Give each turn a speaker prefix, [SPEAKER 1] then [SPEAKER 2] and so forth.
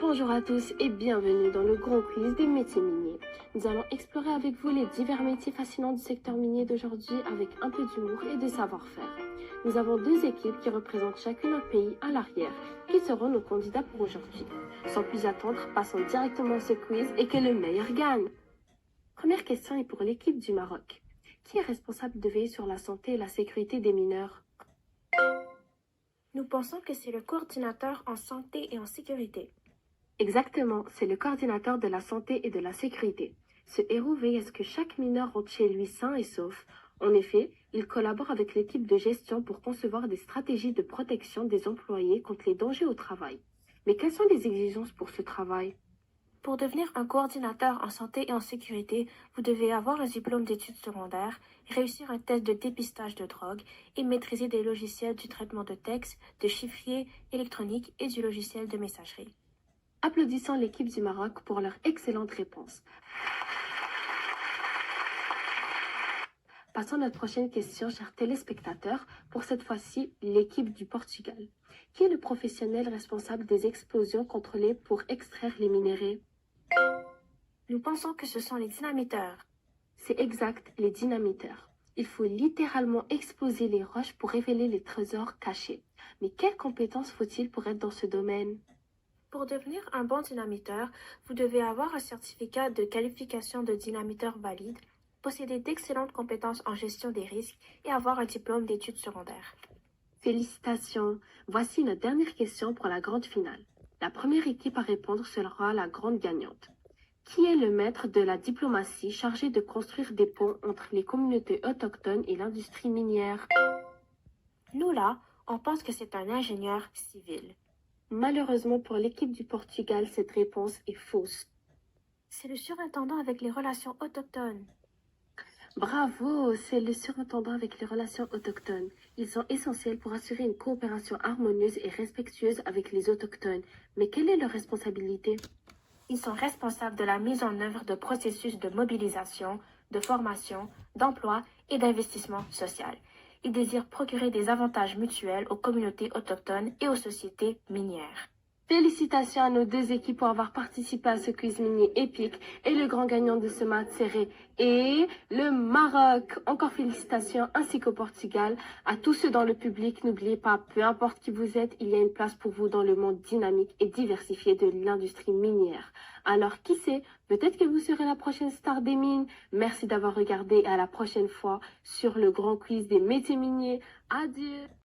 [SPEAKER 1] Bonjour à tous et bienvenue dans le grand quiz des métiers miniers. Nous allons explorer avec vous les divers métiers fascinants du secteur minier d'aujourd'hui avec un peu d'humour et de savoir-faire. Nous avons deux équipes qui représentent chacune un pays à l'arrière, qui seront nos candidats pour aujourd'hui. Sans plus attendre, passons directement à ce quiz et que le meilleur gagne. Première question est pour l'équipe du Maroc. Qui est responsable de veiller sur la santé et la sécurité des mineurs?
[SPEAKER 2] Nous pensons que c'est le coordinateur en santé et en sécurité.
[SPEAKER 1] Exactement, c'est le coordinateur de la santé et de la sécurité. Ce héros veille à ce que chaque mineur rentre chez lui sain et sauf. En effet, il collabore avec l'équipe de gestion pour concevoir des stratégies de protection des employés contre les dangers au travail. Mais quelles sont les exigences pour ce travail?
[SPEAKER 2] Pour devenir un coordinateur en santé et en sécurité, vous devez avoir un diplôme d'études secondaires, réussir un test de dépistage de drogue et maîtriser des logiciels du traitement de texte, de chiffrier électronique et du logiciel de messagerie.
[SPEAKER 1] Applaudissons l'équipe du Maroc pour leur excellente réponse. Passons à notre prochaine question, chers téléspectateurs. Pour cette fois-ci, l'équipe du Portugal. Qui est le professionnel responsable des explosions contrôlées pour extraire les minéraux?
[SPEAKER 2] Nous pensons que ce sont les dynamiteurs.
[SPEAKER 1] C'est exact, les dynamiteurs. Il faut littéralement exploser les roches pour révéler les trésors cachés. Mais quelles compétences faut-il pour être dans ce domaine?
[SPEAKER 2] Pour devenir un bon dynamiteur, vous devez avoir un certificat de qualification de dynamiteur valide, posséder d'excellentes compétences en gestion des risques et avoir un diplôme d'études secondaires.
[SPEAKER 1] Félicitations. Voici notre dernière question pour la grande finale. La première équipe à répondre sera la grande gagnante. Qui est le maître de la diplomatie chargé de construire des ponts entre les communautés autochtones et l'industrie minière?
[SPEAKER 2] Nous là, on pense que c'est un ingénieur civil.
[SPEAKER 1] Malheureusement pour l'équipe du Portugal, cette réponse est fausse.
[SPEAKER 2] C'est le surintendant avec les relations autochtones.
[SPEAKER 1] Bravo, c'est le surintendant avec les relations autochtones. Ils sont essentiels pour assurer une coopération harmonieuse et respectueuse avec les autochtones. Mais quelle est leur responsabilité?
[SPEAKER 2] Ils sont responsables de la mise en œuvre de processus de mobilisation, de formation, d'emploi et d'investissement social. Ils désirent procurer des avantages mutuels aux communautés autochtones et aux sociétés minières.
[SPEAKER 1] Félicitations à nos deux équipes pour avoir participé à ce quiz minier épique et le grand gagnant de ce match serré est le Maroc. Encore félicitations ainsi qu'au Portugal. À tous ceux dans le public, n'oubliez pas, peu importe qui vous êtes, il y a une place pour vous dans le monde dynamique et diversifié de l'industrie minière. Alors qui sait, peut-être que vous serez la prochaine star des mines. Merci d'avoir regardé et à la prochaine fois sur le grand quiz des métiers miniers. Adieu.